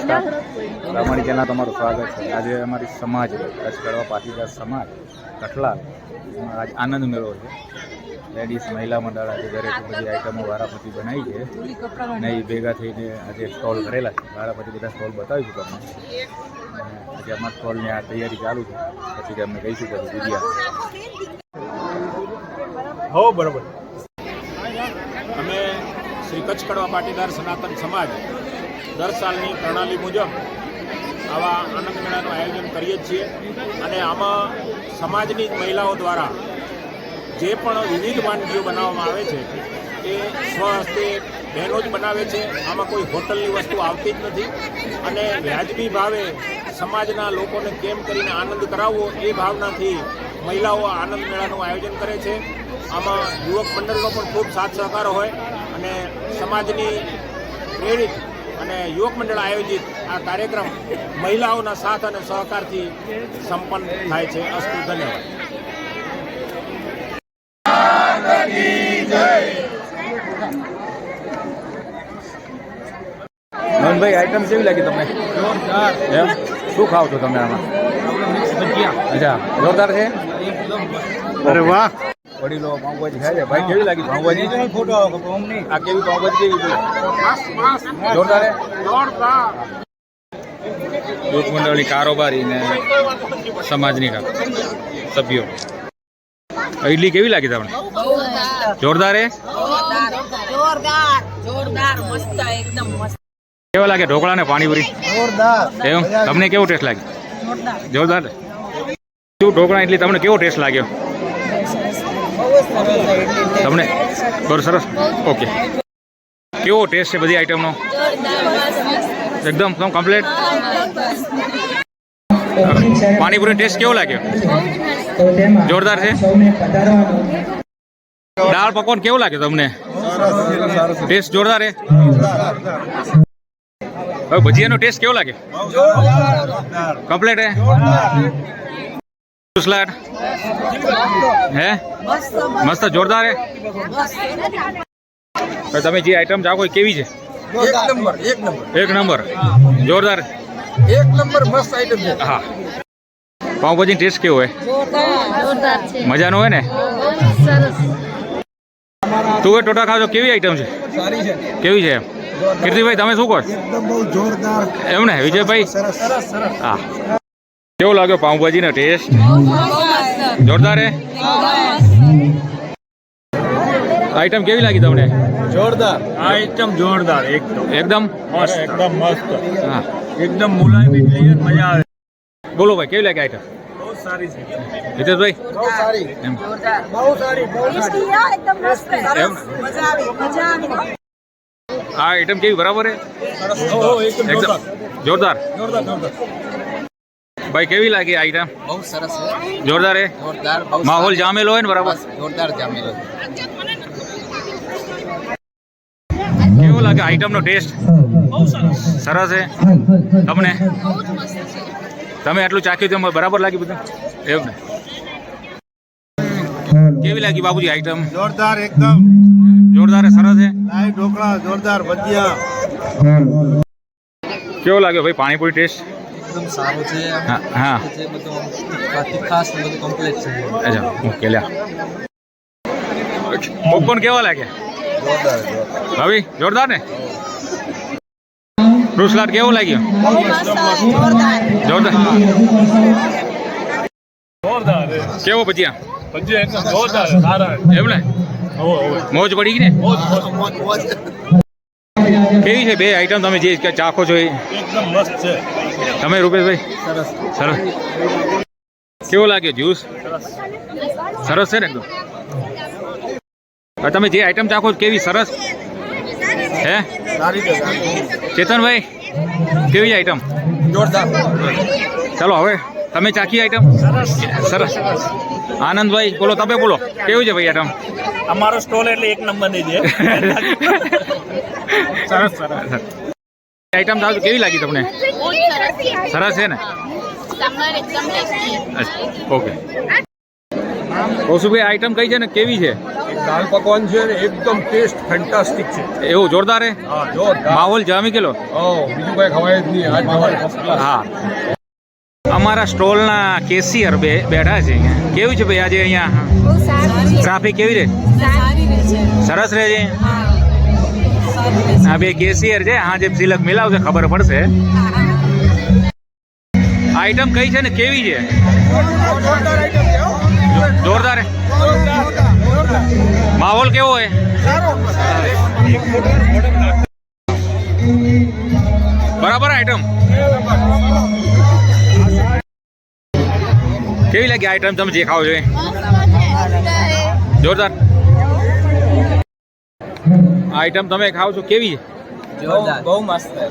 નમસ્કાર, અમારી ચેનલ તમારું સ્વાગત છે। આજે અમારી સમાજ કચ્છ કડવા પાટીદાર સમાજ કઠલાલ આજ આનંદ મેળો છે। લેડીઝ મહિલા મંડળ આજે ઘરેથી બધી આઈટમો વારાફરતી બનાવી છે ને એ ભેગા થઈને આજે સ્ટોલ કરેલા છે। વારાફરતી બધા સ્ટોલ બતાવીશું તમને। આજે અમારા સ્ટોલની આ તૈયારી ચાલુ છે, પછી અમને કહીશું કે ગુજિયા હો બરાબર। અમે શ્રી કચ્છ કડવા પાટીદાર સનાતન સમાજ દર સાલની પ્રણાલી મુજબ આવા આનંદ મેળાનું આયોજન કરીએ છીએ અને આમાં સમાજની મહિલાઓ દ્વારા જે પણ વિવિધ વાનગીઓ બનાવવામાં આવે છે એ સ્વહસ્તે બહેનો જ બનાવે છે। આમાં કોઈ હોટલની વસ્તુ આવતી જ નથી અને વ્યાજબી ભાવે સમાજના લોકોને કેમ કરીને આનંદ કરાવવો એ ભાવનાથી મહિલાઓ આનંદ મેળાનું આયોજન કરે છે। આમાં યુવક મંડળનો પણ ખૂબ સાથ સહકાર હોય અને સમાજની પ્રેરિત અને યુવક મંડળ આયોજિત આ કાર્યક્રમ મહિલાઓના સાથ અને સહકારથી સંપન્ન થાય છે। અસ્તુ, ધન્યવાદ। મોહનભાઈ, આઈટમ કેવી લાગી તમને? જોરદાર। એમ શું ખાવ છો તમે આમાં? અચ્છા, જોરદાર છે। અરે વાહ। વડીલો પાઉંભાજી ખાય છે। ભાઈ, કેવી લાગી પાઉંભાજી? આ કેવી પાઉંભાજી કેવી? જોરદાર છે। યુવક મંડળની કારોબારી ને સમાજની સભ્યો। ઇડલી કેવી લાગી તમને? જોરદાર છે। કેવા લાગે ઢોકળા ને પાણીપુરી? એમ તમને કેવો ટેસ્ટ લાગે? જોરદાર। શું ઢોકળા ઇડલી તમને કેવો ટેસ્ટ લાગ્યો? તમને બરોબર, સરસ, ઓકે। કેવો ટેસ્ટ છે બધી આઈટમનો? એકદમ કમ્પ્લીટ। પાણીપુરી ટેસ્ટ કેવો લાગ્યો? જોરદાર છે। દાળ પકવાન કેવું લાગે તમને? ટેસ્ટ જોરદાર છે। હવે ભજીયાનો ટેસ્ટ કેવો લાગે? કમ્પ્લીટ હે? સલાડ હે મસ્ત, જોરદાર હે। તમે જે આઈટમ ચાખો કેવી છે? એક નંબર, જોરદાર, એક નંબર મસ્ત આઈટમ છે। હા। પાઉંભાજી ટેસ્ટ કેવો હોય? મજાનો હોય ને? તું એ ટોટા ખાવ છો, કેવી આઈટમ છે? કેવી છે? કીર્તિભાઈ, તમે શું કહો? એમ ને વિજયભાઈ? હા। કેવો લાગ્યો પાઉંભાજી નો ટેસ્ટ? જોરદાર હે? આઈટમ કેવી લાગી તમને? જોરદાર આઈટમ, જોરદાર, એકદમ મસ્ત, એકદમ મસ્ત, હા, એકદમ મુલાયમી, મજા આવે। બોલો ભાઈ, કેવી લાગી આઈટમ? બહુ સારી છે હિતેશભાઈ? બહુ સારી, એમ બહુ સારી, બહુ સારી, એકદમ મસ્ત, એમ મજા આવી। આ આઈટમ કેવી, બરાબર હે? એકદમ એકદમ જોરદાર। જોરદાર। ભાઈ, કેવી લાગી આઈટમ? બહુ સરસ છે, જોરદાર હે? જોરદાર, માહોલ જામેલો હોય ને? બરાબર, જોરદાર જામેલો છે। કેવો લાગે આઈટમ નો ટેસ્ટ? બહુ સરસ, સરસ છે। તમને? તમે આટલું ચાખ્યું તેમ બરાબર લાગી બધું? એવું ને? કેવી લાગી બાબુજી આઈટમ? જોરદાર, એકદમ જોરદાર હે, સરસ છે। લાઈ ઢોકળા જોરદાર, ભજીયા। કેવો લાગ્યો ભાઈ પાણીપુરી ટેસ્ટ? એકદમ સારું છે, હા, હા, જે બધું તીખાશ ને બધું કમ્પ્લીટ છે। અચ્છા, ઓકે, લ્યા। પોપકોર્ન કેવા લાગે? ભાભી, જોરદાર ને? ફ્રૂટ સલાડ કેવો લાગ્યો? જોરદાર। કેવો ભજીયા? ભજીયા એકદમ જોરદાર, સારા, એમ ને? મોજ પડી ગઈ ને? કેવી છે બે આઈટમ તમે જે ચાખો છો એ? એકદમ મસ્ત છે। તમે રૂપેશભાઈ? સરસ। કેવો લાગ્યો જ્યુસ? સરસ છે ને એકદમ? તમે જે આઈટમ ચાખો કેવી? સરસ હે? ચેતનભાઈ, કેવી આઈટમ? જોરદાર। ચાલો હવે તમે ચાખી આઈટમ? સરસ। આનંદભાઈ બોલો, તમે બોલો, કેવી છે ભાઈ આઈટમ? અમારો સ્ટોલ એટલે એક નંબર ની છે। સરસ સરસ આઈટમ ચાલુ કેવી લાગી તમને? સરસ છે ને? ઓકે, કૌશુભાઈ આઈટમ કઈ છે ને કેવી છે? દાલ પકવાન છે ને એકદમ ટેસ્ટ ફેન્ટાસ્ટિક છે. એવું જોરદાર હે. હા જોરદાર. માહોલ જામી ગયેલો. બીજું કઈ ખવાય જ નહીં આજ ખવાય ફર્સ્ટ ક્લાસ. હા, અમારા સ્ટોલના કેશિયર બેઠા છે અહીંયા. કેવું છે ભાઈ આજે અહીંયા બહુ સારું છે. ટ્રાફિક કેવી રહે? સારી રહે છે. સરસ રહે છે. હા. સારી રહે આ બે કેશિયર છે. હા, જે સિલક મિલાવશે ખબર પડશે. આઈટમ કઈ છે ને કેવી છે? જોરદાર હે. માહોલ કેવો હે? બરાબર આઈટમ કેવી લાગી? આઈટમ તમે જે ખાવ છો એ જોરદાર. આઈટમ તમે ખાવ છો કેવી છે? જોરદાર. બહુ મસ્ત है.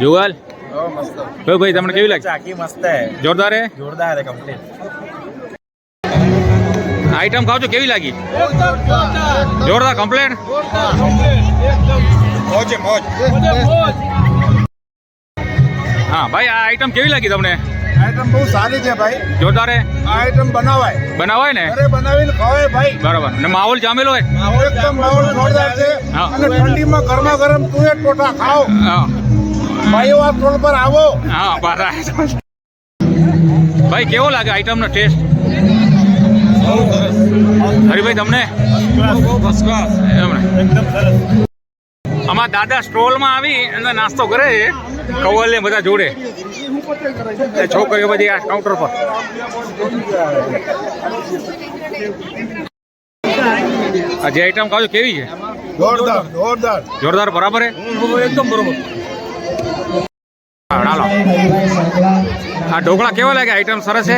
જુવાલ बहू मस्त है. તો ભાઈ તમને કેવી લાગી? चाकी मस्त है. જોરદાર હે. जोरदार है कंप्लीट. આઈટમ ખાવ છો કેવી લાગી? જોરદાર કમ્પ્લેટ. मौज मौज. હા ભાઈ, આ આઈટમ કેવી લાગી તમને? आइटम बहुत सारी है भाई. જોરદાર હે. आइटम बनावाय. બનાવાય ને? ઘરે બનાવીને ખવાય ભાઈ. બરાબર. ને માહોલ જામેલો હે. એકદમ માહોલ જોરદાર છે. હા. અને ઠંડીમાં ગરમા ગરમ તુવેર ટોટા ખાઓ. હા ભાઈઓ આ સ્ટોલ પર આવો. હા બરાબર. ભાઈ કેવો લાગે આઈટમનો ટેસ્ટ? હરિભાઈ તમને? એમને અમારા દાદા સ્ટોલમાં આવી અને નાસ્તો કરે છે. કવલ ને બધા જોડે. એ છોકરીઓ બધી આ કાઉન્ટર પર. આ જે આઈટમ ખાવ છો કેવી છે? જોરદાર જોરદાર. જોરદાર બરાબર હે. એકદમ બરોબર. હા, હાલો. આ ઢોકળા કેવા લાગે? આઈટમ સરસ છે.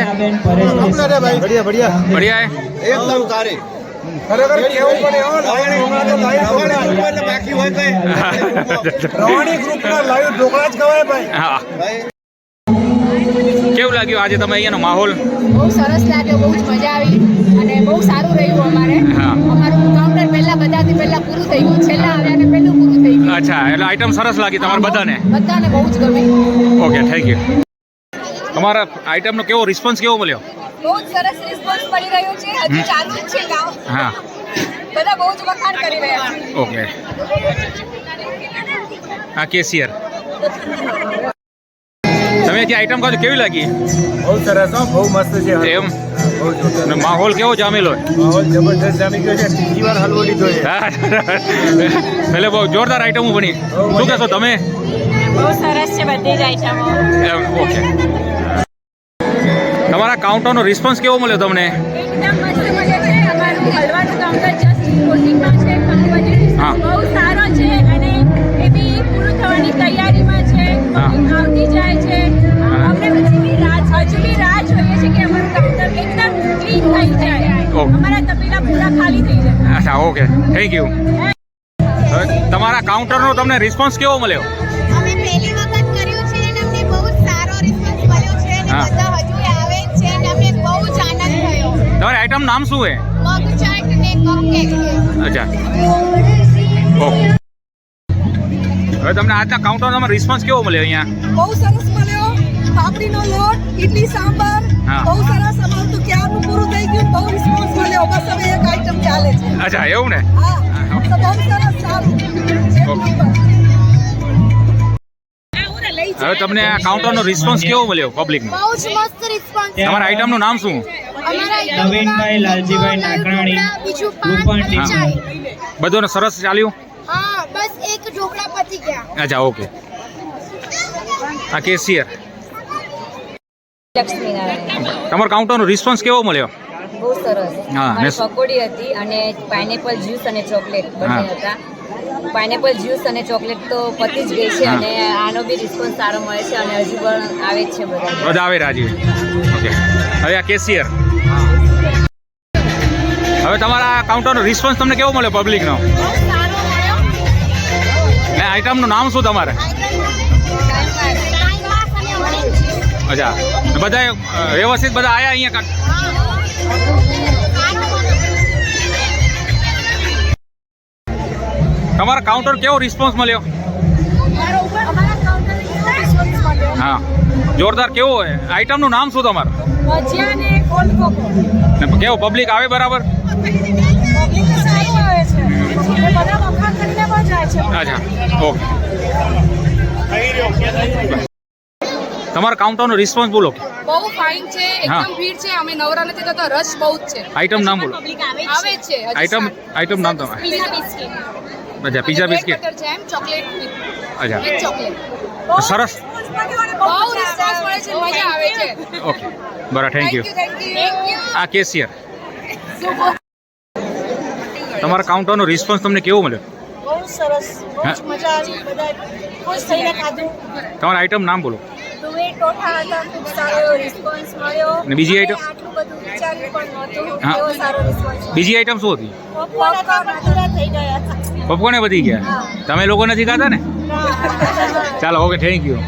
બઢિયા બઢિયા. બઢિયા હે. એકદમ સારી. ખરેખર કેવું પડે હો. બાકી હોય કઈ રવાણી ગ્રુપના લાઈવ ઢોકળા જ ખવાય ભાઈ. હા. કેવું લાગ્યું આજે તમે અહીંયાનો માહોલ? બહુ સરસ લાગ્યો. બહુ જ મજા આવી અને બહુ સારું રહ્યું અમારે. હા. અમારું કાઉન્ટર બધાથી પહેલા પૂરું થઈ ગયું. છેલ્લા આવ્યા ને પહેલું પૂરું થઈ ગયું. અચ્છા, એટલે આઈટમ સરસ લાગી તમારે બધાને? બધાને બહુ જ ગમી. Okay, thank you. તમારા આઈટમનો કેવો રિસ્પોન્સ કેવો મળ્યો? બહુ જ સરસ રિસ્પોન્સ મળી રહ્યો છે. હજુ ચાલુ જ છે કામ. હા, બધા બહુ જ વખાણ કરી રહ્યા છે. ઓકે. આ કેશિયર તમે જે આઈટમ ખાધો કેવી લાગી? બહુ સરસ હો. બહુ મસ્ત છે. એમ? બહુ જોરદાર. અને માહોલ કેવો જામેલો? માહોલ જબરદસ્ત જામી ગયો છે. ત્રીજી વાર હલવો લીધો છે. એટલે બહુ જોરદાર આઈટમો બની. શું કહેશો તમે? બહુ સરસ છે બધી જ આઈટમો. એમ, ઓકે. તમારા કાઉન્ટરનો રિસ્પોન્સ કેવો મળ્યો તમને? એકદમ મસ્ત મજા છે. અમારું હલવાનું કાઉન્ટર જસ્ટ કોચિંગમાં છે. હા. બહુ સારો છે અને એ બી પૂરું થવાની તૈયારીમાં છે. હા. આવતી જાય છે. અમને હજુ બી રાહ જોઈએ છે કે અમારું કાઉન્ટર એકદમ ક્લીન થઈ જાય. ઓકે. અમારા તપેલા પૂરા ખાલી થઈ જાય. અચ્છા, ઓકે, થેન્ક યુ. હવે તમારા કાઉન્ટરનો તમને રિસ્પોન્સ કેવો મળ્યો? અમે પહેલી વખત કર્યું છે અને અમને બહુ જ સારો રિસ્પોન્સ મળ્યો છે અને હા. બધા હજુ આવે જ છે અને અમને બહુ જ આનંદ થયો. તમારી આઈટમ નામ શું છે? મગ ચાટ ને કપકેક. અચ્છા, ઓકે. હવે તમને આજના કાઉન્ટરનો રિસ્પોન્સ કેવો મળ્યો અહીંયા? બહુ સરસ મળ્યો. પાપડીનો લોટ, ઇડલી સાંભાર હા. બહુ સરસ. અમારું તો ક્યારનું પૂરું થઈ ગયું. બહુ રિસ્પોન્સ મળ્યો. બસ હવે એક આઈટમ ચાલે છે. અચ્છા, એવું ને? હા, તો બહુ સરસ. સારું. એક ઓકે. નંબર. હવે તમને આ કાઉન્ટરનો રિસ્પોન્સ કેવો મળ્યો પબ્લિકનો? બહુ જ મસ્ત રિસ્પોન્સ. તમારા આઈટમનું નામ શું? અમારા નવીનભાઈ, લાલજીભાઈ નાકરાણી, બીજું પાન રૂપાણી. અને ચાય. બધું સરસ ચાલ્યું? હા, બસ એક ઢોકળા પતી ગયા. અચ્છા, ઓકે. આ કેશિયર લક્ષ્મીનારાયણ. તમારા કાઉન્ટરનો રિસ્પોન્સ કેવો મળ્યો? બહુ સરસ. હા, મારી ને- પકોડી હતી અને પાઇનેપલ જ્યુસ અને ચોકલેટ બંને હા. હતા. પાઇનેપલ જ્યુસ અને ચોકલેટ તો પતી જ ગઈ છે હા. અને આનો બી રિસ્પોન્સ સારો મળે છે અને હજુ પણ આવે જ છે બધા. બધા આવે રાજી. ઓકે. હવે આ કેશિયર. હવે તમારા કાઉન્ટરનો રિસ્પોન્સ તમને કેવો મળ્યો પબ્લિકનો? બહુ સારો મળ્યો. ને આઈટમનું નામ શું તમારે? ટાઈમપાસ અને ઓરેન્જ. અચ્છા, ને બધા વ્યવસ્થિત બધા આયા અહીંયા કાંક? તમારા કાઉન્ટર કેવો રિસ્પોન્સ મળ્યો? અમારા કાઉન્ટર રિસ્પોન્સ મળ્યો. હા, જોરદાર. કેવો હોય? આઈટમનું નામ શું તમારું? ભજીયા ને કોલ્ડ કોકો. ને કેવો પબ્લિક આવે બરાબર? પબ્લિક સારું છે. અચ્છા ઓકે તમારા કાઉન્ટરનો રિસ્પોન્સ બોલો બહુ ફાઇન છે, હા. એકદમ ભીડ છે. અમે નવરા નથી થતા, રશ બહુ જ છે. આઈટમ નામ બોલો આવે જ છે. આઈટમ નામ તમારે પીઝા બિસ્કિટ. અચ્છા પિઝા બિસ્કિટ જેમ ચોકલેટ અચ્છા વિથ ચોકલેટ. સરસ બહુ રિસ્પોન્સ મળે છે, મજા આવે છે. ઓકે બરાબર થેન્ક યુ થેન્ક યુ. આ કેશિયર તમારા કાઉન્ટરનો રિસ્પોન્સ તમને કેવો મળ્યો બહુ સરસ, બહુ હા. જ મજા આવી. બધા ખુશ થઈને ખાધું. તમારા આઈટમ નામ બોલો તુવેર ટોઠા હતા, ખૂબ સારો એવો રિસ્પોન્સ મળ્યો. ને બીજી item? આટલું બધું વિચાર્યું પણ નહોતું, હા. એવો સારો રિસ્પોન્સ. બીજી આઈટમ શું હતી પોપકોર્ન હતા, પૂરા થઈ ગયા હતા. પોપકોર્ન વધી ગયા તમે લોકો નથી ખાતા ને ના. ચાલો ઓકે થેન્ક યુ